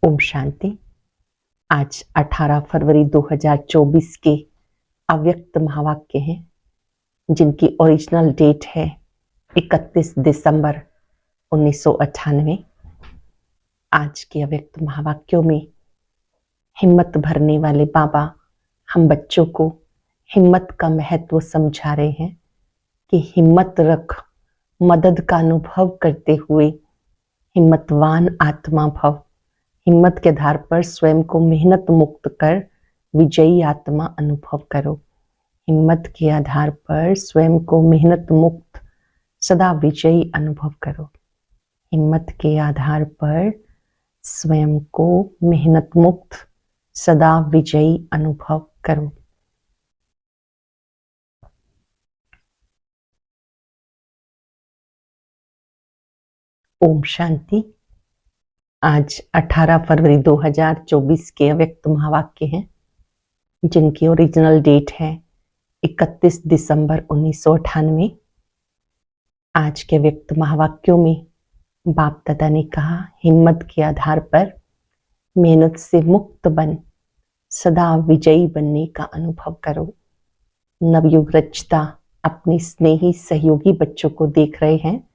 ओम शांति। आज 18 फरवरी 2024 के अव्यक्त महावाक्य हैं जिनकी ओरिजिनल डेट है 31 दिसंबर 1998। आज के अव्यक्त महावाक्यों में हिम्मत भरने वाले बाबा हम बच्चों को हिम्मत का महत्व समझा रहे हैं कि हिम्मत रख, मदद का अनुभव करते हुए हिम्मतवान आत्मा भव। हिम्मत के आधार पर स्वयं को मेहनत मुक्त कर विजयी आत्मा अनुभव करो। हिम्मत के आधार पर स्वयं को मेहनत मुक्त सदा विजयी अनुभव करो। हिम्मत के आधार पर स्वयं को मेहनत मुक्त सदा विजयी अनुभव करो। ओम शांति। आज 18 फरवरी 2024 के अव्यक्त महावाक्य हैं जिनकी ओरिजिनल डेट है 31 दिसंबर 1998। आज के व्यक्त महावाक्यों में बाप दादा ने कहा, हिम्मत के आधार पर मेहनत से मुक्त बन सदा विजयी बनने का अनुभव करो। नवयुग रचता अपने स्नेही सहयोगी बच्चों को देख रहे हैं।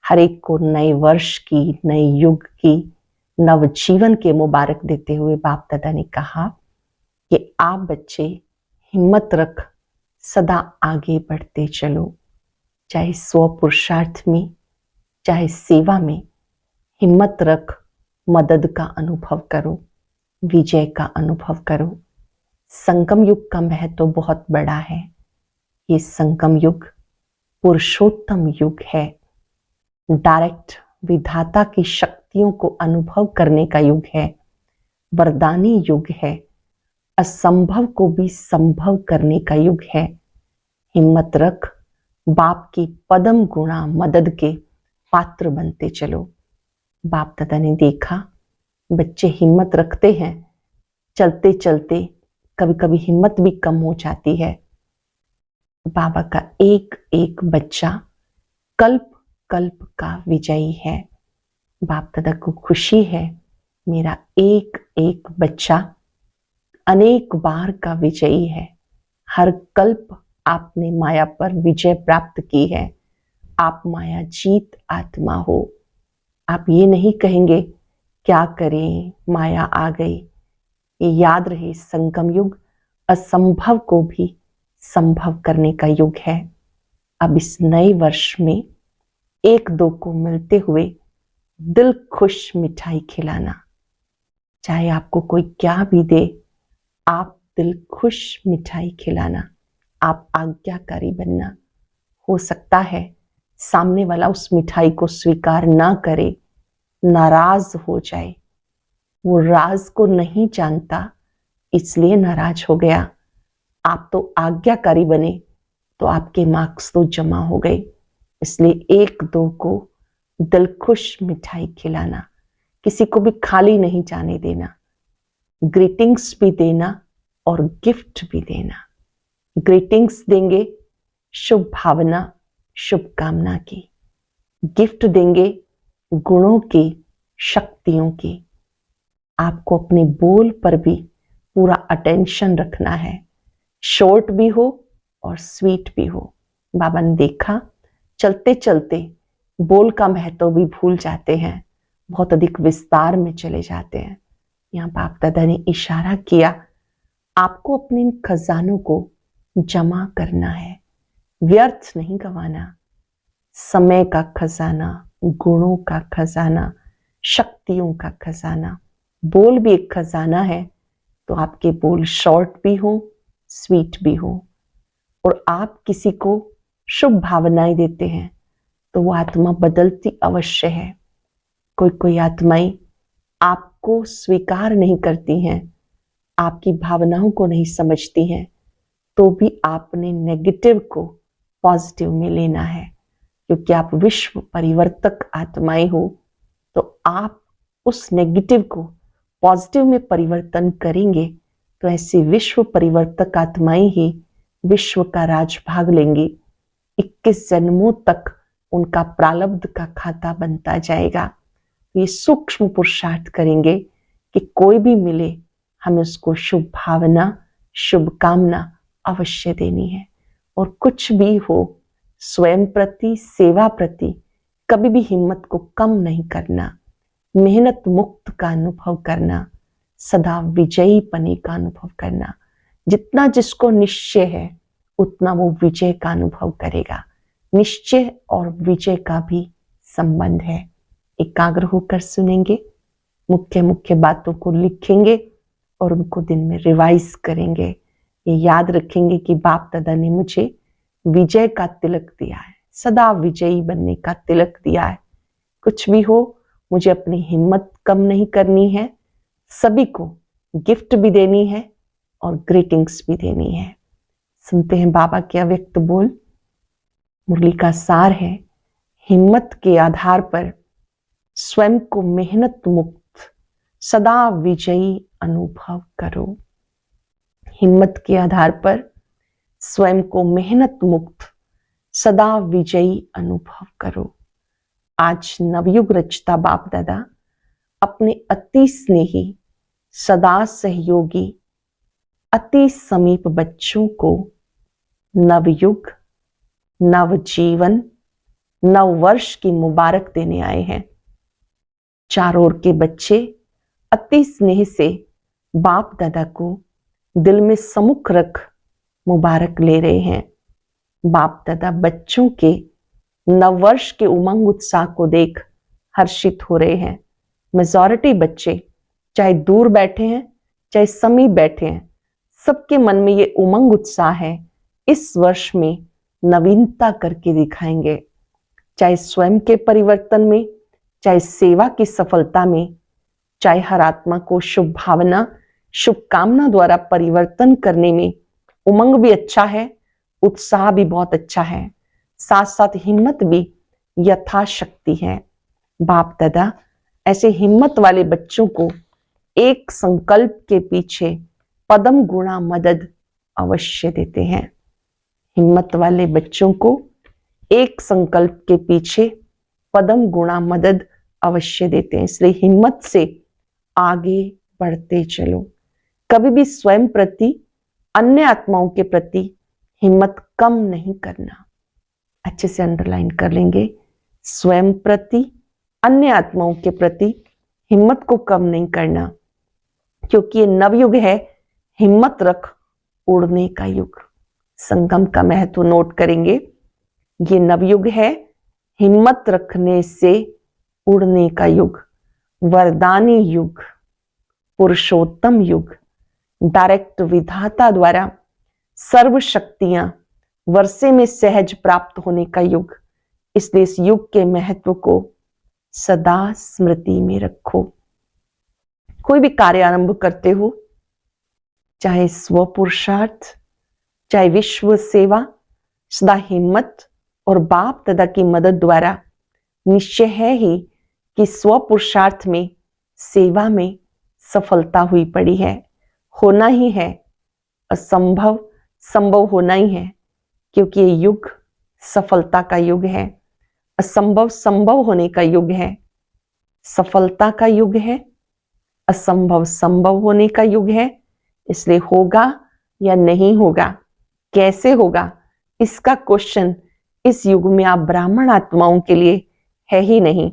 हर एक को नए वर्ष की, नए युग की, नव जीवन के मुबारक देते हुए बाप दादा ने कहा कि आप बच्चे हिम्मत रख सदा आगे बढ़ते चलो। चाहे स्व पुरुषार्थ में, चाहे सेवा में, हिम्मत रख, मदद का अनुभव करो, विजय का अनुभव करो। संगम युग का महत्व बहुत बड़ा है। ये संगम युग पुरुषोत्तम युग है। डायरेक्ट विधाता की शक्तियों को अनुभव करने का युग है। वरदानी युग है। असंभव को भी संभव करने का युग है। हिम्मत रख, बाप की पदम गुणा मदद के पात्र बनते चलो। बाप दादा ने देखा बच्चे हिम्मत रखते हैं, चलते चलते कभी कभी हिम्मत भी कम हो जाती है। बाबा का एक एक बच्चा कल्प कल्प का विजयी है। बाप दादा को खुशी है मेरा एक एक बच्चा अनेक बार का विजयी है। हर कल्प आपने माया पर विजय प्राप्त की है। आप माया जीत आत्मा हो। आप ये नहीं कहेंगे क्या करें, माया आ गई। ये याद रहे, संगम युग असंभव को भी संभव करने का युग है। अब इस नए वर्ष में एक दो को मिलते हुए दिल खुश मिठाई खिलाना। चाहे आपको कोई क्या भी दे, आप दिल खुश मिठाई खिलाना। आप आज्ञाकारी बनना। हो सकता है सामने वाला उस मिठाई को स्वीकार ना करे, नाराज हो जाए। वो राज को नहीं जानता इसलिए नाराज हो गया। आप तो आज्ञाकारी बने तो आपके मार्क्स तो जमा हो गए। इसलिए एक दो को दिल खुश मिठाई खिलाना। किसी को भी खाली नहीं जाने देना। ग्रीटिंग्स भी देना और गिफ्ट भी देना। ग्रीटिंग्स देंगे शुभ भावना, शुभकामना की। गिफ्ट देंगे गुणों की, शक्तियों की। आपको अपने बोल पर भी पूरा अटेंशन रखना है। शॉर्ट भी हो और स्वीट भी हो। बाबा ने देखा चलते चलते बोल का महत्व भी भूल जाते हैं, बहुत अधिक विस्तार में चले जाते हैं। यहाँ बाप दादा ने इशारा किया, आपको अपने इन खजानों को जमा करना है, व्यर्थ नहीं गंवाना। समय का खजाना, गुणों का खजाना, शक्तियों का खजाना। बोल भी एक खजाना है, तो आपके बोल शॉर्ट भी हो, स्वीट भी हो। और आप किसी को शुभ भावनाएं देते हैं तो वो आत्मा बदलती अवश्य है। कोई कोई आत्माएं आपको स्वीकार नहीं करती हैं, आपकी भावनाओं को नहीं समझती हैं, तो भी आपने नेगेटिव को पॉजिटिव में लेना है। क्योंकि आप विश्व परिवर्तक आत्माएं हो, तो आप उस नेगेटिव को पॉजिटिव में परिवर्तन करेंगे तो ऐसी विश्व परिवर्तक आत्माएं ही विश्व का राजभाग लेंगी। 21 जन्मों तक उनका प्रारब्ध का खाता बनता जाएगा। ये सूक्ष्म पुरुषार्थ करेंगे कि कोई भी मिले हमें उसको शुभ भावना, शुभकामना अवश्य देनी है। और कुछ भी हो, स्वयं प्रति, सेवा प्रति कभी भी हिम्मत को कम नहीं करना, मेहनत मुक्त का अनुभव करना, सदा विजयी पने का अनुभव करना। जितना जिसको निश्चय है उतना वो विजय का अनुभव करेगा। निश्चय और विजय का भी संबंध है। एकाग्र होकर सुनेंगे, मुख्य मुख्य बातों को लिखेंगे और उनको दिन में रिवाइज करेंगे। ये याद रखेंगे कि बाप दादा ने मुझे विजय का तिलक दिया है, सदा विजयी बनने का तिलक दिया है। कुछ भी हो, मुझे अपनी हिम्मत कम नहीं करनी है, सभी को गिफ्ट भी देनी है और ग्रीटिंग्स भी देनी है। सुनते हैं बाबा के अव्यक्त बोल। मुरली का सार है, हिम्मत के आधार पर स्वयं को मेहनत मुक्त सदा विजयी अनुभव करो। हिम्मत के आधार पर स्वयं को मेहनत मुक्त सदा विजयी अनुभव करो। आज नवयुग रचता बाप दादा अपने अति स्नेही, सदा सहयोगी, अति समीप बच्चों को नवयुग, नवजीवन, नव वर्ष की मुबारक देने आए हैं। चारों ओर के बच्चे अति स्नेह से बाप दादा को दिल में सम्मुख रख मुबारक ले रहे हैं। बाप दादा बच्चों के नववर्ष के उमंग उत्साह को देख हर्षित हो रहे हैं। मेजॉरिटी बच्चे चाहे दूर बैठे हैं चाहे समीप बैठे हैं, सबके मन में ये उमंग उत्साह है, इस वर्ष में नवीनता करके दिखाएंगे। चाहे स्वयं के परिवर्तन में, चाहे सेवा की सफलता में, चाहे हर आत्मा को शुभ भावना, शुभकामना द्वारा परिवर्तन करने में उमंग भी अच्छा है, उत्साह भी बहुत अच्छा है, साथ साथ हिम्मत भी यथाशक्ति है। बाप दादा ऐसे हिम्मत वाले बच्चों को एक संकल्प के पीछे पदम गुणा मदद अवश्य देते हैं। हिम्मत वाले बच्चों को एक संकल्प के पीछे पदम गुणा मदद अवश्य देते हैं। इसलिए हिम्मत से आगे बढ़ते चलो। कभी भी स्वयं प्रति, अन्य आत्माओं के प्रति हिम्मत कम नहीं करना। अच्छे से अंडरलाइन कर लेंगे। स्वयं प्रति, अन्य आत्माओं के प्रति हिम्मत को कम नहीं करना, क्योंकि ये नवयुग है, हिम्मत रख उड़ने का युग। संगम का महत्व नोट करेंगे। ये नवयुग है, हिम्मत रखने से उड़ने का युग, वरदानी युग, पुरुषोत्तम युग, डायरेक्ट विधाता द्वारा सर्व शक्तियां वर्षे में सहज प्राप्त होने का युग। इसलिए इस युग के महत्व को सदा स्मृति में रखो। कोई भी कार्य आरंभ करते हो, चाहे स्व पुरुषार्थ, चाहे विश्व सेवा, सदा हिम्मत और बाप दादा की मदद द्वारा निश्चय है ही कि स्व पुरुषार्थ में, सेवा में सफलता हुई पड़ी है। होना ही है, असंभव संभव होना ही है, क्योंकि ये युग सफलता का युग है। असंभव संभव होने का युग है, सफलता का युग है, असंभव संभव होने का युग है। इसलिए होगा या नहीं होगा, कैसे होगा, इसका क्वेश्चन इस युग में आप ब्राह्मण आत्माओं के लिए है ही नहीं।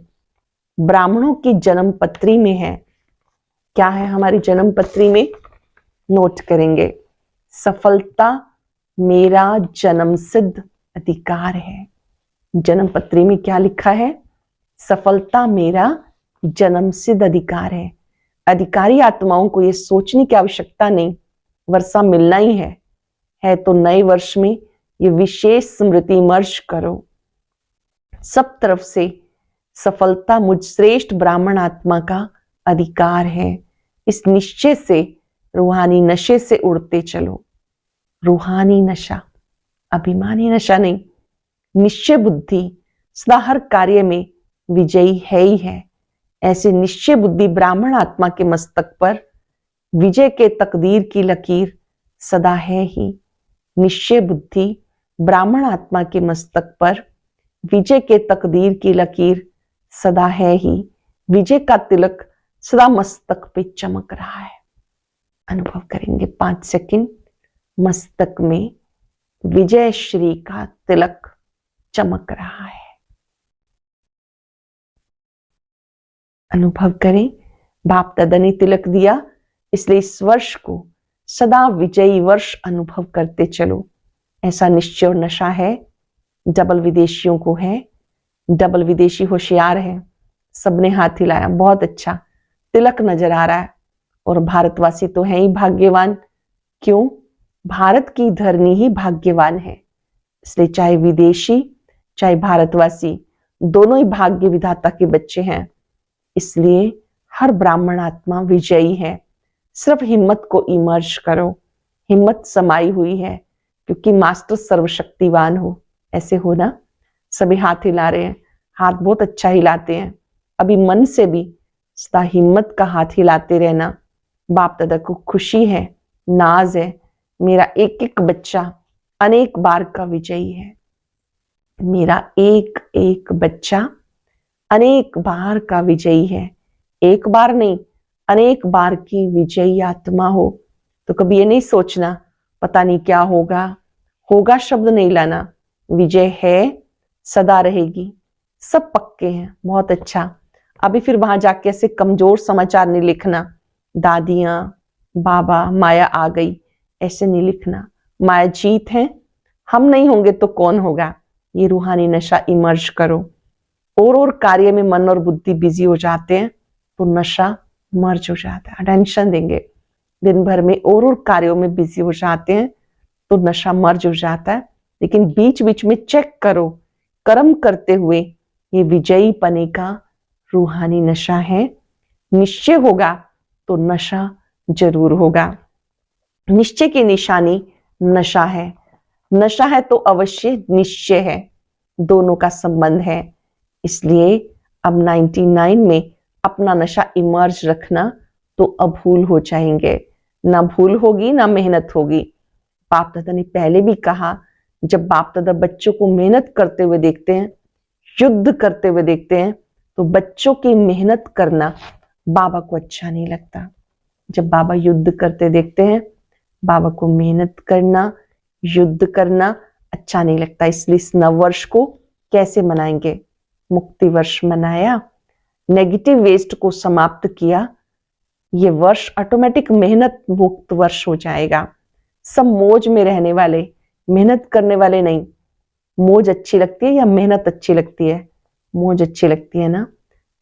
ब्राह्मणों की जन्म पत्री में है। क्या है हमारी जन्म पत्री में? नोट करेंगे, सफलता मेरा जन्मसिद्ध अधिकार है। जन्म पत्री में क्या लिखा है? सफलता मेरा जन्मसिद्ध अधिकार है। अधिकारी आत्माओं को यह सोचने की आवश्यकता नहीं, वर्षा मिलना ही है तो नए वर्ष में ये विशेष स्मृति मर्ज करो। सब तरफ से सफलता मुझ श्रेष्ठ ब्राह्मण आत्मा का अधिकार है। इस निश्चय से रूहानी नशे से उड़ते चलो। रूहानी नशा, अभिमानी नशा नहीं। निश्चय बुद्धि सदा हर कार्य में विजयी है ही है। ऐसे निश्चय बुद्धि ब्राह्मण आत्मा के मस्तक पर विजय के तकदीर की लकीर सदा है ही। निश्चय बुद्धि ब्राह्मण आत्मा के मस्तक पर विजय के तकदीर की लकीर सदा है ही। विजय का तिलक सदा मस्तक पे चमक रहा है। अनुभव करेंगे 5 सेकंड। मस्तक में विजय श्री का तिलक चमक रहा है। अनुभव करें, बाप दादा ने तिलक दिया, इसलिए इस वर्ष को सदा विजयी वर्ष अनुभव करते चलो। ऐसा निश्चय और नशा है। डबल विदेशियों को है, डबल विदेशी होशियार है, सबने हाथ हिलाया, बहुत अच्छा तिलक नजर आ रहा है। और भारतवासी तो है ही भाग्यवान। क्यों? भारत की धरनी ही भाग्यवान है। इसलिए चाहे विदेशी चाहे भारतवासी दोनों ही भाग्य विधाता के बच्चे हैं। इसलिए हर ब्राह्मण आत्मा विजयी है। सिर्फ हिम्मत को इमर्ज करो। हिम्मत समाई हुई है क्योंकि मास्टर सर्वशक्तिवान हो। ऐसे हो ना? सभी हाथ हिला रहे हैं, हाथ बहुत अच्छा हिलाते हैं। अभी मन से भी सदा हिम्मत का हाथ हिलाते रहना। बाप दादा को खुशी है, नाज है, मेरा एक एक बच्चा अनेक बार का विजयी है। मेरा एक एक बच्चा अनेक बार का विजयी है। एक बार नहीं, अनेक बार की विजयी आत्मा हो। तो कभी ये नहीं सोचना पता नहीं क्या होगा। होगा शब्द नहीं लाना। विजय है, सदा रहेगी, सब पक्के हैं। बहुत अच्छा। अभी फिर वहां जाके ऐसे कमजोर समाचार नहीं लिखना, दादियां बाबा माया आ गई, ऐसे नहीं लिखना। माया जीत है, हम नहीं होंगे तो कौन होगा। ये रूहानी नशा इमर्ज करो। और कार्य में मन और बुद्धि बिजी हो जाते हैं तो नशा मर्ज हो जाता है। टेंशन देंगे दिन भर में और कार्यों में बिजी हो जाते हैं तो नशा मर्ज हो जाता है। लेकिन बीच बीच में चेक करो, कर्म करते हुए ये विजयी पने का रूहानी नशा है। निश्चय होगा तो नशा जरूर होगा। निश्चय की निशानी नशा है। नशा है तो अवश्य निश्चय है। दोनों का संबंध है। इसलिए अब 99 में अपना नशा इमर्ज रखना तो अभूल हो जाएंगे। ना भूल होगी ना मेहनत होगी। बाप दादा ने पहले भी कहा, जब बाप दादा बच्चों को मेहनत करते हुए देखते हैं, युद्ध करते हुए देखते हैं, तो बच्चों की मेहनत करना बाबा को अच्छा नहीं लगता। जब बाबा युद्ध करते देखते हैं, बाबा को मेहनत करना, युद्ध करना अच्छा नहीं लगता। इसलिए इस नव वर्ष को कैसे मनाएंगे? मुक्ति वर्ष मनाया, नेगेटिव वेस्ट को समाप्त किया। ये वर्ष ऑटोमेटिक मेहनत मुक्त वर्ष हो जाएगा। सब मौज में रहने वाले, मेहनत करने वाले नहीं। मौज अच्छी लगती है या मेहनत अच्छी लगती है? मौज अच्छी लगती है ना।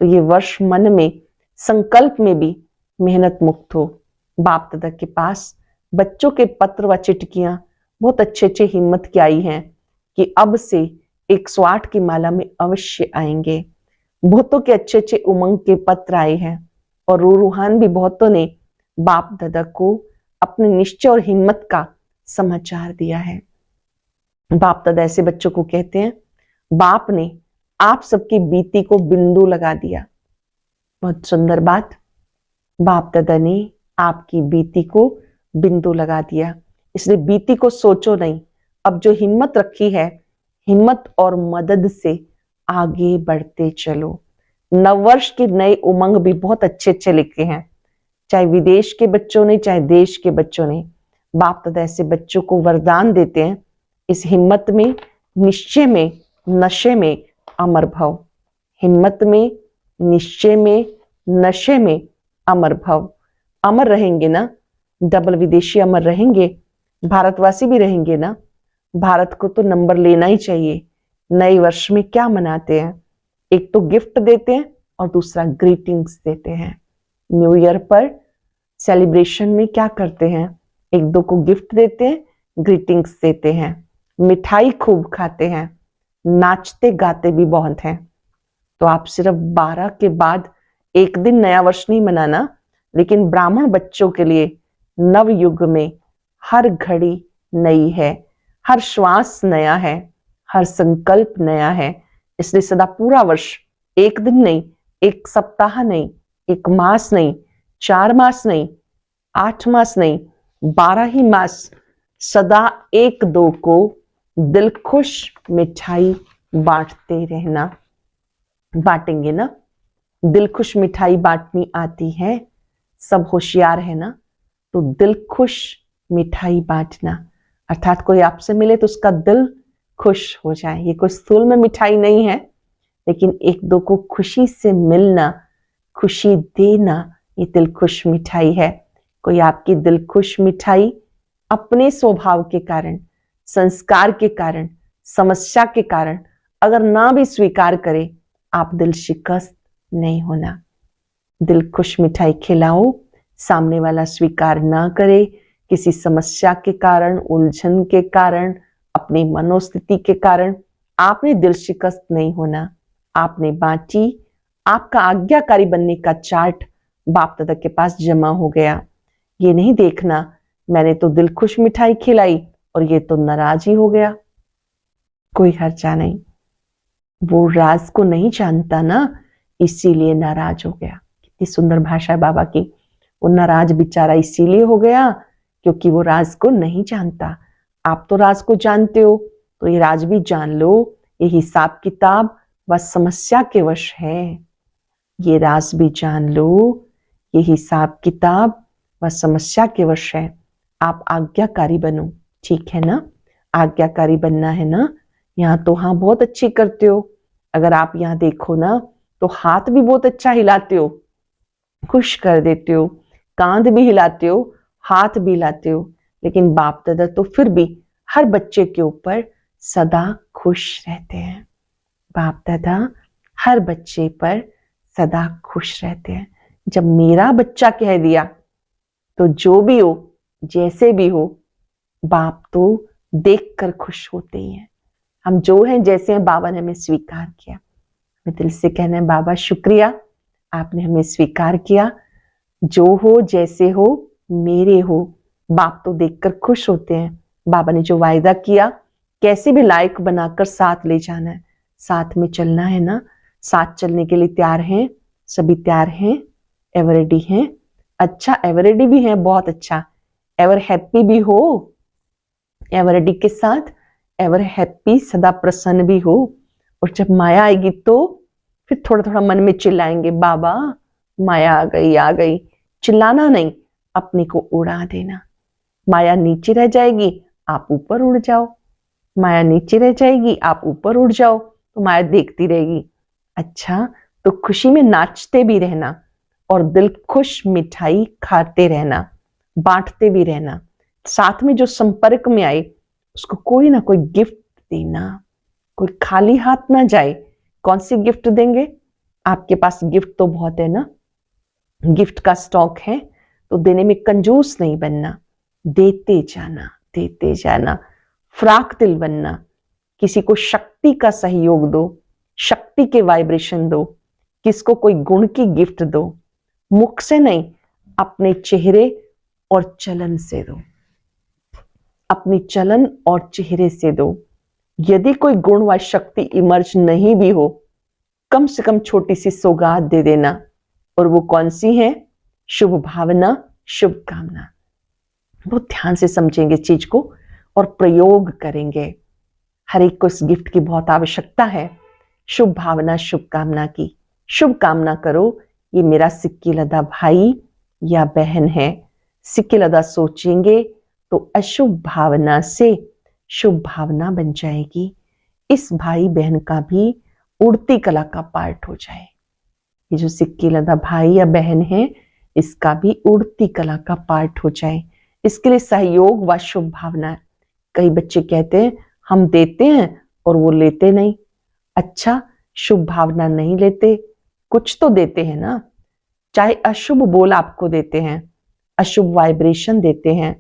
तो ये वर्ष मन में संकल्प में भी मेहनत मुक्त हो। बाप दादा के पास बच्चों के पत्र व चिटकियां बहुत अच्छे अच्छे हिम्मत की आई हैं कि अब से 108 की माला में अवश्य आएंगे। बहुतों के अच्छे अच्छे उमंग के पत्र आए हैं और रूहान भी बहुतों ने बाप दादा को अपने निश्चय और हिम्मत का समाचार दिया है। बाप दादा ऐसे बच्चों को कहते हैं, बाप ने आप सबकी बीती को बिंदु लगा दिया। बहुत सुंदर बात। बाप दादा ने आपकी बीती को बिंदु लगा दिया। इसलिए बीती को सोचो नहीं। अब जो हिम्मत रखी है, हिम्मत और मदद से आगे बढ़ते चलो। नववर्ष के नए उमंग भी बहुत अच्छे अच्छे लिखे हैं, चाहे विदेश के बच्चों ने चाहे देश के बच्चों ने। बाप दादा ऐसे बच्चों को वरदान देते हैं, इस हिम्मत में, निश्चय में, नशे में अमर भव। हिम्मत में, निश्चय में, नशे में अमर भव। अमर रहेंगे ना? डबल विदेशी अमर रहेंगे, भारतवासी भी रहेंगे ना। भारत को तो नंबर लेना ही चाहिए। नए वर्ष में क्या मनाते हैं? एक तो गिफ्ट देते हैं और दूसरा ग्रीटिंग्स देते हैं। न्यू ईयर पर सेलिब्रेशन में क्या करते हैं? एक दो को गिफ्ट देते हैं, ग्रीटिंग्स देते हैं, मिठाई खूब खाते हैं, नाचते गाते भी बहुत हैं। तो आप सिर्फ 12 के बाद एक दिन नया वर्ष नहीं मनाना, लेकिन ब्राह्मण बच्चों के लिए नव युग में हर घड़ी नई है, हर श्वास नया है, हर संकल्प नया है। इसलिए सदा पूरा वर्ष, एक दिन नहीं, एक सप्ताह नहीं, एक मास नहीं, 4 मास नहीं, 8 मास नहीं, 12 ही मास सदा एक दो को दिल खुश मिठाई बांटते रहना। बांटेंगे ना? दिल खुश मिठाई बांटनी आती है, सब होशियार है ना। तो दिल खुश मिठाई बांटना, अर्थात कोई आपसे मिले तो उसका दिल खुश हो जाए। ये कोई स्थूल में मिठाई नहीं है, लेकिन एक दो को खुशी से मिलना, खुशी देना, ये दिल खुश मिठाई है। कोई आपकी दिल खुश मिठाई अपने स्वभाव के कारण, संस्कार के कारण, समस्या के कारण अगर ना भी स्वीकार करे, आप दिल शिकस्त नहीं होना। दिल खुश मिठाई खिलाओ, सामने वाला स्वीकार ना करे, किसी समस्या के कारण, उलझन के कारण, अपनी मनोस्थिति के कारण, आपने दिल शिकस्त नहीं होना। आपने बांटी, आपका आज्ञाकारी बनने का चार्ट बाप दादा के पास जमा हो गया। ये नहीं देखना मैंने तो दिल खुश मिठाई खिलाई और ये तो नाराज ही हो गया, कोई हर्जा नहीं। वो राज को नहीं जानता ना, इसीलिए नाराज हो गया। कितनी सुंदर भाषा है बाबा की। वो नाराज बेचारा इसीलिए हो गया क्योंकि वो राज को नहीं जानता। आप तो राज को जानते हो, तो ये राज भी जान लो। ये हिसाब किताब व समस्या के वश है। ये राज भी जान लो, ये हिसाब किताब व समस्या के वश है। आप आज्ञाकारी बनो, ठीक है ना। आज्ञाकारी बनना है ना। यहाँ तो हाँ बहुत अच्छी करते हो। अगर आप यहाँ देखो ना तो हाथ भी बहुत अच्छा हिलाते हो, खुश कर देते हो, कांध भी हिलाते हो, हाथ भी हिलाते हो। लेकिन बाप दादा तो फिर भी हर बच्चे के ऊपर सदा खुश रहते हैं। बाप दादा हर बच्चे पर सदा खुश रहते हैं। जब मेरा बच्चा कह दिया तो जो भी हो, जैसे भी हो, बाप तो देखकर खुश होते ही हैं। हम जो हैं जैसे हैं, बाबा ने हमें स्वीकार किया। मैं दिल से कहना है बाबा शुक्रिया, आपने हमें स्वीकार किया। जो हो जैसे हो मेरे हो, बाप तो देखकर खुश होते हैं। बाबा ने जो वायदा किया, कैसे भी लायक बनाकर साथ ले जाना है, साथ में चलना है ना। साथ चलने के लिए तैयार हैं, सभी तैयार हैं, एवर रेडी हैं। अच्छा एवर रेडी भी है, बहुत अच्छा। एवर हैप्पी भी हो, एवर रेडी के साथ एवर हैप्पी, सदा प्रसन्न भी हो। और जब माया आएगी तो फिर थोड़ा थोड़ा मन में चिल्लाएंगे, बाबा माया आ गई आ गई। चिल्लाना नहीं, अपने को उड़ा देना। माया नीचे रह जाएगी, आप ऊपर उड़ जाओ। माया नीचे रह जाएगी, आप ऊपर उड़ जाओ, तो माया देखती रहेगी। अच्छा, तो खुशी में नाचते भी रहना और दिल खुश मिठाई खाते रहना, बांटते भी रहना। साथ में जो संपर्क में आए उसको कोई ना कोई गिफ्ट देना, कोई खाली हाथ ना जाए। कौन सी गिफ्ट देंगे? आपके पास गिफ्ट तो बहुत है ना, गिफ्ट का स्टॉक है, तो देने में कंजूस नहीं बनना, देते जाना, देते जाना। फ्राक दिल बनना, किसी को शक्ति का सहयोग दो, शक्ति के वाइब्रेशन दो, किसको कोई गुण की गिफ्ट दो। मुख से नहीं, अपने चेहरे और चलन से दो, अपनी चलन और चेहरे से दो। यदि कोई गुण व शक्ति इमर्ज नहीं भी हो, कम से कम छोटी सी सौगात दे देना। और वो कौन सी है? शुभ भावना, शुभ कामना। बहुत ध्यान से समझेंगे चीज को और प्रयोग करेंगे। हर एक को इस गिफ्ट की बहुत आवश्यकता है। शुभ भावना, शुभ कामना की। शुभ कामना करो, ये मेरा सिक्की लदा भाई या बहन है। सिक्की लदा सोचेंगे तो अशुभ भावना से शुभ भावना बन जाएगी। इस भाई बहन का भी उड़ती कला का पार्ट हो जाए। ये जो सिक्की लदा भाई या बहन है, इसका भी उड़ती कला का पार्ट हो जाए। इसके लिए सहयोग व शुभ भावना। कई बच्चे कहते हैं हम देते हैं और वो लेते नहीं। अच्छा, शुभ भावना नहीं लेते, कुछ तो देते हैं ना। चाहे अशुभ बोल आपको देते हैं, अशुभ वाइब्रेशन देते हैं,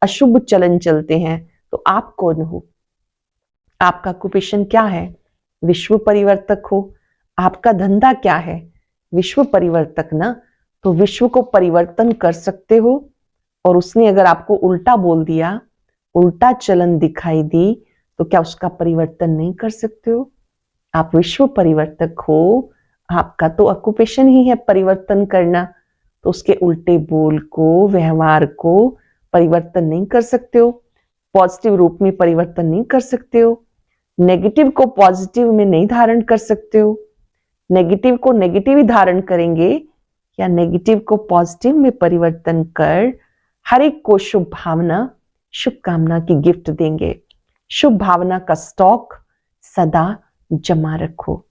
अशुभ चलन चलते हैं, तो आप कौन हो? आपका ऑक्यूपेशन क्या है? विश्व परिवर्तक हो। आपका धंधा क्या है? विश्व परिवर्तक ना। तो विश्व को परिवर्तन कर सकते हो। और उसने अगर आपको उल्टा बोल दिया, उल्टा चलन दिखाई दी, तो क्या उसका परिवर्तन नहीं कर सकते हो? आप विश्व परिवर्तक हो, आपका तो ऑक्यूपेशन ही है परिवर्तन करना। तो उसके उल्टे बोल को, व्यवहार को परिवर्तन नहीं कर सकते हो। पॉजिटिव रूप में परिवर्तन नहीं कर सकते हो। नेगेटिव को पॉजिटिव में नहीं धारण कर सकते हो। नेगेटिव को नेगेटिव ही धारण करेंगे या नेगेटिव को पॉजिटिव में परिवर्तन कर हर एक को शुभ भावना, शुभकामना की गिफ्ट देंगे। शुभ भावना का स्टॉक सदा जमा रखो।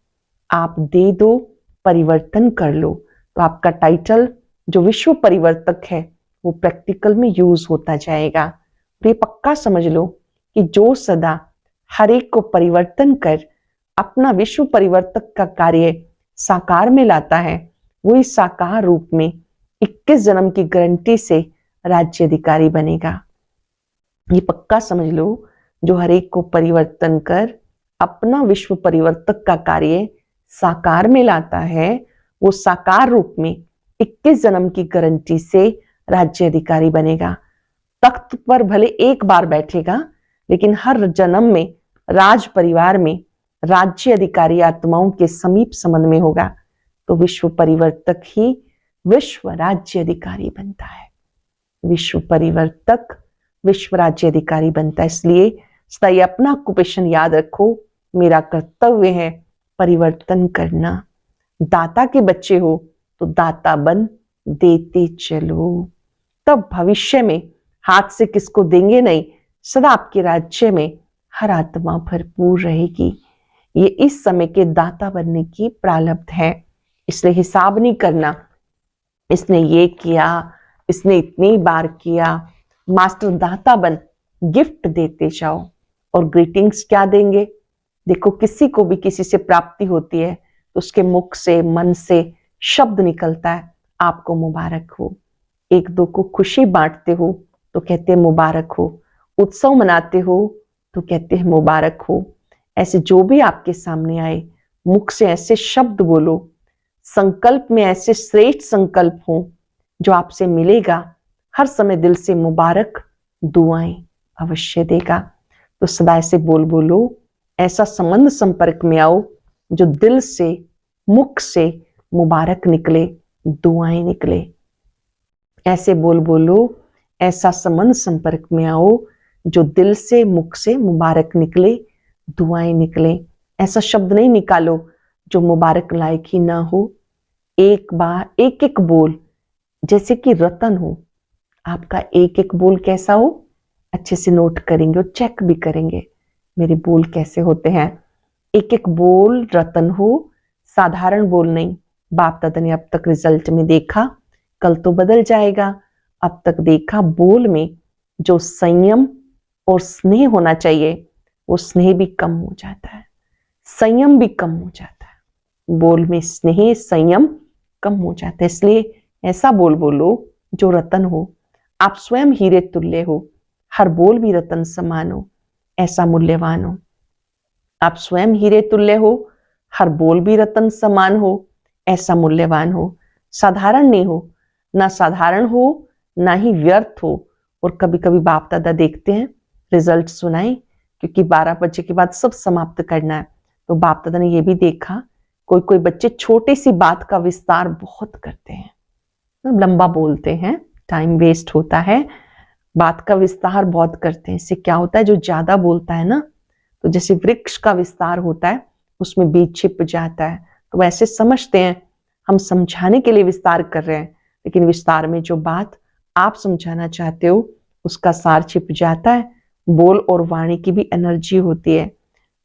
आप दे दो, परिवर्तन कर लो, तो आपका टाइटल जो विश्व परिवर्तक है वो प्रैक्टिकल में यूज होता जाएगा। तो ये पक्का समझ लो कि जो सदा हर एक को परिवर्तन कर अपना विश्व परिवर्तक का कार्य साकार में लाता है, वो इस साकार रूप में 21 जन्म की गारंटी से राज्य अधिकारी बनेगा। ये पक्का समझ लो, जो हर एक को परिवर्तन कर अपना विश्व परिवर्तक का कार्य साकार में लाता है, वो साकार रूप में 21 जन्म की गारंटी से राज्य अधिकारी बनेगा। तख्त पर भले एक बार बैठेगा, लेकिन हर जन्म में राज परिवार में राज्य अधिकारी आत्माओं के समीप संबंध में होगा। तो विश्व परिवर्तक ही विश्व राज्य अधिकारी बनता है। विश्व परिवर्तक विश्व राज्य अधिकारी बनता है। इसलिए सदा ये अपना ऑक्यूपेशन याद रखो, मेरा कर्तव्य है परिवर्तन करना। दाता के बच्चे हो तो दाता बन देते चलो, तब भविष्य में हाथ से किसको देंगे नहीं, सदा आपके राज्य में हर आत्मा भरपूर रहेगी। ये इस समय के दाता बनने की प्रारब्ध है। इसलिए हिसाब नहीं करना, इसने ये किया, इसने इतनी बार किया। मास्टर दाता बन गिफ्ट देते जाओ। और ग्रीटिंग्स क्या देंगे? देखो, किसी को भी किसी से प्राप्ति होती है तो उसके मुख से, मन से शब्द निकलता है, आपको मुबारक हो। एक दो को खुशी बांटते हो तो कहते हैं मुबारक हो। उत्सव मनाते हो तो कहते हैं मुबारक हो। ऐसे जो भी आपके सामने आए, मुख से ऐसे शब्द बोलो, संकल्प में ऐसे श्रेष्ठ संकल्प हो जो आपसे मिलेगा, हर समय दिल से मुबारक दुआएं अवश्य देगा। तो सदा ऐसे बोलो, ऐसा संबंध संपर्क में आओ जो दिल से, मुख से मुबारक निकले, दुआएं निकले। ऐसे बोलो, ऐसा संबंध संपर्क में आओ जो दिल से, मुख से मुबारक निकले, दुआएं निकले। ऐसा शब्द नहीं निकालो जो मुबारक लायक ही ना हो। एक बार एक एक बोल जैसे कि रतन हो। आपका एक एक बोल कैसा हो, अच्छे से नोट करेंगे और चेक भी करेंगे मेरे बोल कैसे होते हैं। एक एक बोल रतन हो, साधारण बोल नहीं। बाप दादा ने अब तक रिजल्ट में देखा, कल तो बदल जाएगा। अब तक देखा बोल में जो संयम और स्नेह होना चाहिए, वो स्नेह भी कम हो जाता है, संयम भी कम हो जाता है। बोल में स्नेह, संयम कम हो जाता है। इसलिए ऐसा बोलो जो रतन हो। आप स्वयं हीरे तुल्य हो, हर बोल भी रतन समान हो, ऐसा मूल्यवान हो। आप स्वयं हीरे तुल्य हो, हर बोल भी रतन समान हो, ऐसा मूल्यवान हो। साधारण नहीं हो, ना साधारण हो ना ही व्यर्थ हो। और कभी कभी बाप दादा देखते हैं रिजल्ट सुनाए, क्योंकि 12 बजे के बाद सब समाप्त करना है। तो बाप दादा ने ये भी देखा, कोई बच्चे छोटी सी बात का विस्तार बहुत करते हैं, लंबा बोलते हैं, टाइम वेस्ट होता है, बात का विस्तार बहुत करते हैं। इससे क्या होता है, जो ज्यादा बोलता है ना, तो जैसे वृक्ष का विस्तार होता है, उसमें बीज छिप जाता है। तो वैसे समझते हैं हम समझाने के लिए विस्तार कर रहे हैं, लेकिन विस्तार में जो बात आप समझाना चाहते हो उसका सार छिप जाता है। बोल और वाणी की भी एनर्जी होती है।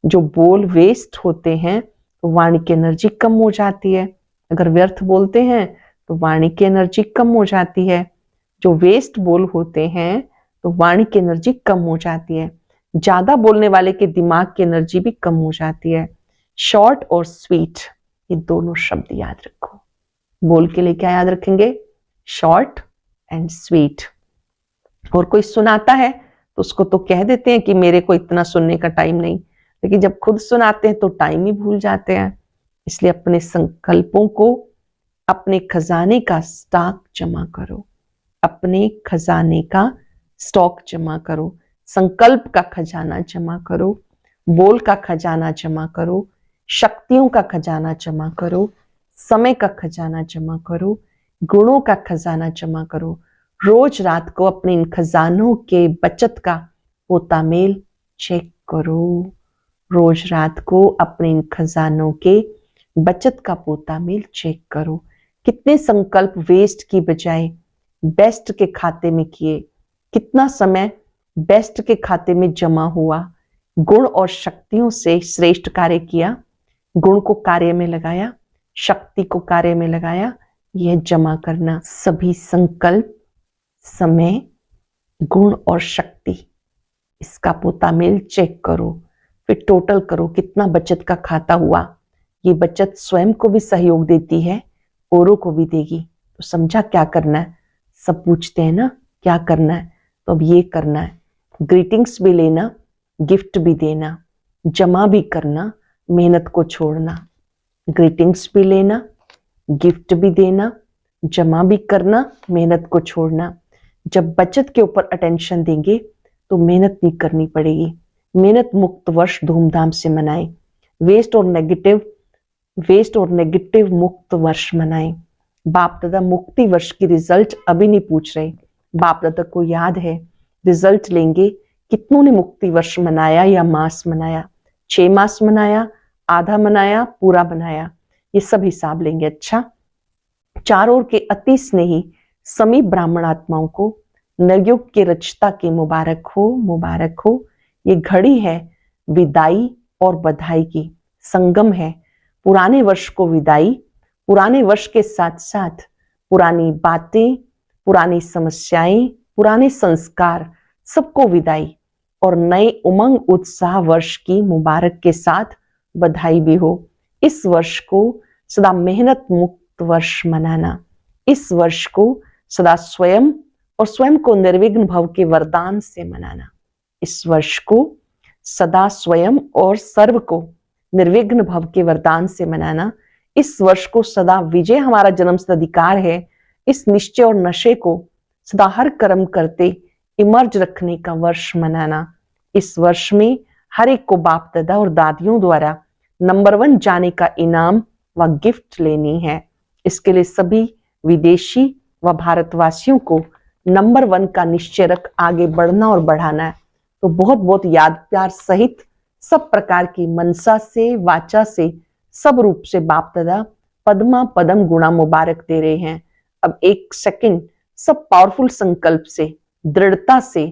जो बोल वेस्ट होते हैं तो वाणी की एनर्जी कम हो जाती है। अगर व्यर्थ बोलते हैं तो वाणी की एनर्जी कम हो जाती है। जो वेस्ट बोल होते हैं तो वाणी की एनर्जी कम हो जाती है। ज्यादा बोलने वाले के दिमाग की एनर्जी भी कम हो जाती है। शॉर्ट और स्वीट, ये दोनों शब्द याद रखो। बोल के लिए क्या याद रखेंगे? Short and sweet. और कोई सुनाता है तो उसको तो कह देते हैं कि मेरे को इतना सुनने का टाइम नहीं, लेकिन जब खुद सुनाते हैं तो टाइम ही भूल जाते हैं। इसलिए अपने संकल्पों को, अपने खजाने का स्टॉक जमा करो, अपने खजाने का स्टॉक जमा करो, संकल्प का खजाना जमा करो, बोल का खजाना जमा करो, शक्तियों का खजाना जमा करो, समय का खजाना जमा करो, गुणों का खजाना जमा करो। रोज रात को अपने इन खजानों के बचत का पोतामेल चेक करो। रोज रात को अपने इन खजानों के बचत का पोता मेल चेक करो। कितने संकल्प वेस्ट की बजाय बेस्ट के खाते में किए, कितना समय बेस्ट के खाते में जमा हुआ, गुण और शक्तियों से श्रेष्ठ कार्य किया, गुण को कार्य में लगाया, शक्ति को कार्य में लगाया, यह जमा करना। सभी संकल्प, समय, गुण और शक्ति, इसका पोता मेल चेक करो। फिर टोटल करो कितना बचत का खाता हुआ। ये बचत स्वयं को भी सहयोग देती है, औरों को भी देगी। तो समझा क्या करना है? सब पूछते हैं ना क्या करना है, तो अब ये करना है। ग्रीटिंग्स भी लेना, गिफ्ट भी देना, जमा भी करना, मेहनत को छोड़ना। ग्रीटिंग्स भी लेना, गिफ्ट भी देना, जमा भी करना, मेहनत को छोड़ना। जब बचत के ऊपर अटेंशन देंगे तो मेहनत नहीं करनी पड़ेगी। मेहनत मुक्त वर्ष धूमधाम से मनाएं। वेस्ट और नेगेटिव मुक्त वर्ष मनाएं। बाप दादा मुक्ति वर्ष की रिजल्ट अभी नहीं पूछ रहे। बाप दादा को याद है, रिजल्ट लेंगे कितनों ने मुक्ति वर्ष मनाया या मास मनाया, 6 मास मनाया, आधा मनाया, पूरा बनाया, ये सब हिसाब लेंगे। अच्छा, चारों ओर के अति स्नेही समी ब्राह्मण आत्माओं को नवयुग के रचता के मुबारक हो, मुबारक हो। ये घड़ी है विदाई और बधाई की, संगम है। पुराने वर्ष को विदाई, पुराने वर्ष के साथ साथ पुरानी बातें, पुरानी समस्याएं, पुराने संस्कार, सबको विदाई और नए उमंग उत्साह वर्ष की मुबारक के साथ बधाई भी हो। इस वर्ष को सदा मेहनत मुक्त वर्ष मनाना, इस वर्ष को सदा स्वयं और स्वयं को निर्विघ्न भव के वरदान से मनाना, इस वर्ष को सदा स्वयं और सर्व को निर्विघ्न भव के वरदान से मनाना। इस वर्ष को सदा विजय हमारा जन्मसिद्ध अधिकार है, इस निश्चय और नशे को सदा हर कर्म करते इमर्ज रखने का वर्ष मनाना। इस वर्ष में हर एक को बाप दादा और दादियों द्वारा नंबर 1 जाने का इनाम व गिफ्ट लेनी है। इसके लिए सभी विदेशी व भारतवासियों को नंबर 1 का निश्चय रख आगे बढ़ना और बढ़ाना है। तो बहुत बहुत याद प्यार सहित सब प्रकार की मनसा से, वाचा से, सब रूप से बाप दादा पद्मा पदम गुणा मुबारक दे रहे हैं। अब 1 सेकंड सब पावरफुल संकल्प से, दृढ़ता से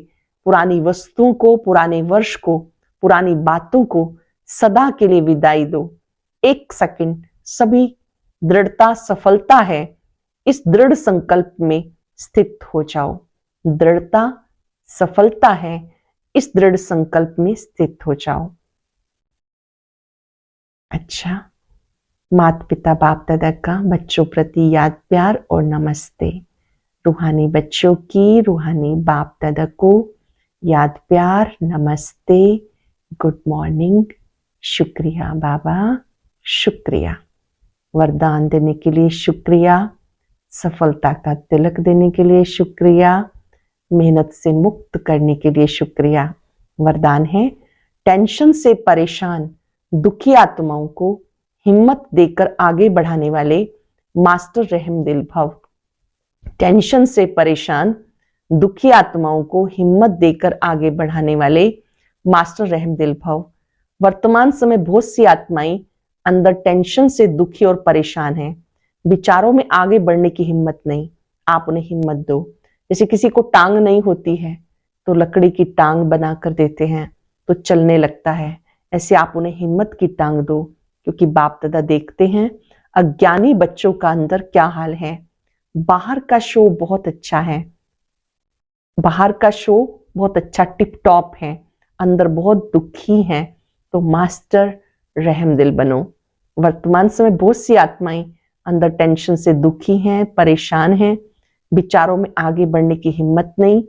पुरानी वस्तुओं को, पुराने वर्ष को, पुरानी बातों को सदा के लिए विदाई दो। 1 सेकंड सभी दृढ़ता सफलता है, इस दृढ़ संकल्प में स्थित हो जाओ। दृढ़ता सफलता है, इस दृढ़ संकल्प में स्थित हो जाओ। अच्छा, माता पिता बाप दादा का बच्चों प्रति याद प्यार और नमस्ते। रूहानी बच्चों की रूहानी बाप दादा को याद प्यार, नमस्ते, गुड मॉर्निंग, शुक्रिया बाबा, शुक्रिया। वरदान देने के लिए शुक्रिया, सफलता का तिलक देने के लिए शुक्रिया, मेहनत से मुक्त करने के लिए शुक्रिया। वरदान है, टेंशन से परेशान दुखी आत्माओं को हिम्मत देकर आगे बढ़ाने वाले मास्टर रहम दिल भव। टेंशन से परेशान दुखी आत्माओं को हिम्मत देकर आगे बढ़ाने वाले मास्टर रहम दिल भव। वर्तमान समय बहुत सी आत्माएं अंदर टेंशन से दुखी और परेशान हैं, विचारों में आगे बढ़ने की हिम्मत नहीं। आप उन्हें हिम्मत दो। जैसे किसी को टांग नहीं होती है तो लकड़ी की टांग बना कर देते हैं तो चलने लगता है, ऐसे आप उन्हें हिम्मत की टांग दो। क्योंकि बाप दादा देखते हैं अज्ञानी बच्चों का अंदर क्या हाल है। बाहर का शो बहुत अच्छा है, बाहर का शो बहुत अच्छा टिप टॉप है, अंदर बहुत दुखी हैं, तो मास्टर रहम दिल बनो। वर्तमान समय बहुत सी आत्माएं अंदर टेंशन से दुखी हैं, परेशान हैं, विचारों में आगे बढ़ने की हिम्मत नहीं।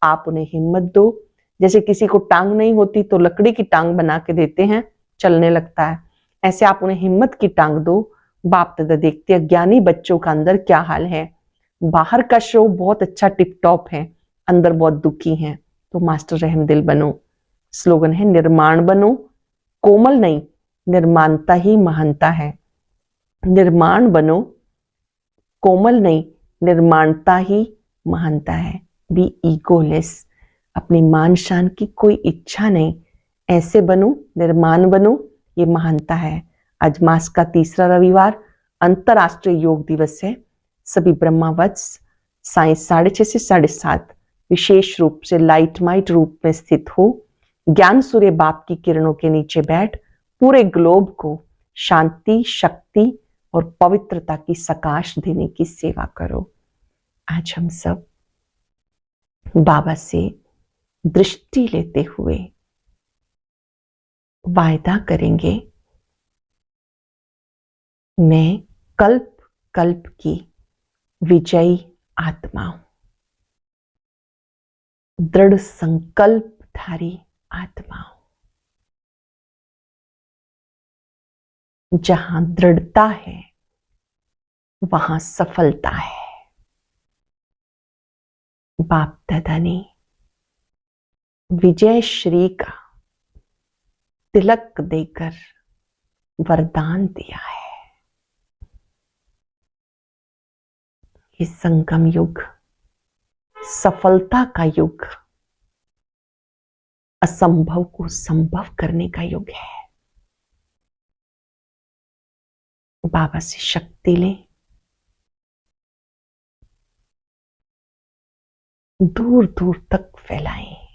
आप उन्हें हिम्मत दो। जैसे किसी को टांग नहीं होती तो लकड़ी की टांग बना के देते हैं, चलने लगता है, ऐसे आप उन्हें हिम्मत की टांग दो। बाप दादा देखते हैं ज्ञानी बच्चों का अंदर क्या हाल है। बाहर का शो बहुत अच्छा टिप टॉप है, अंदर बहुत दुखी हैं, तो मास्टर रहम दिल बनो। स्लोगन है, निर्माण बनो, कोमल नहीं, निर्माणता ही महानता है। निर्माण बनो, कोमल नहीं, निर्माणता ही महानता है। बी ईगोलेस, अपनी मान शान की कोई इच्छा नहीं, ऐसे बनो, निर्माण बनो, ये महानता है। आज मास का तीसरा रविवार अंतरराष्ट्रीय योग दिवस है। सभी ब्रह्मावत्स साय 6:30 से 7:30 विशेष रूप से लाइट माइट रूप में स्थित हो ज्ञान सूर्य बाप की किरणों के नीचे बैठ पूरे ग्लोब को शांति, शक्ति और पवित्रता की सकाश देने की सेवा करो। आज हम सब बाबा से दृष्टि लेते हुए वायदा करेंगे, मैं कल्प कल्प की विजयी आत्मा हूं, दृढ़ संकल्पधारी आत्मा हूं। जहां दृढ़ता है वहां सफलता है। बाप दादा ने विजय श्री का तिलक देकर वरदान दिया है। ये संगम युग सफलता का युग, असंभव को संभव करने का युग है। बाबा से शक्ति लें, दूर दूर तक फैलाएं।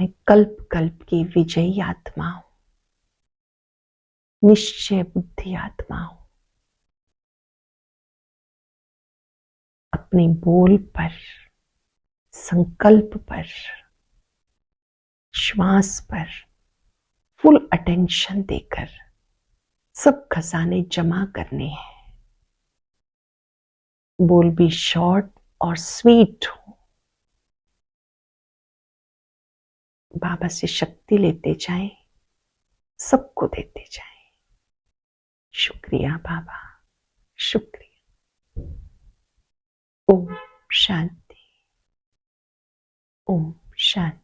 मैं कल्प कल्प की विजयी आत्मा हूं, निश्चय बुद्धि आत्मा हूं। अपने बोल पर, संकल्प पर, श्वास पर फुल अटेंशन देकर सब खजाने जमा करने हैं। बोल भी शॉर्ट और स्वीट हो। बाबा से शक्ति लेते जाएं, सबको देते जाएं। शुक्रिया बाबा, शुक्रिया। ओम शांति, ओम शांति।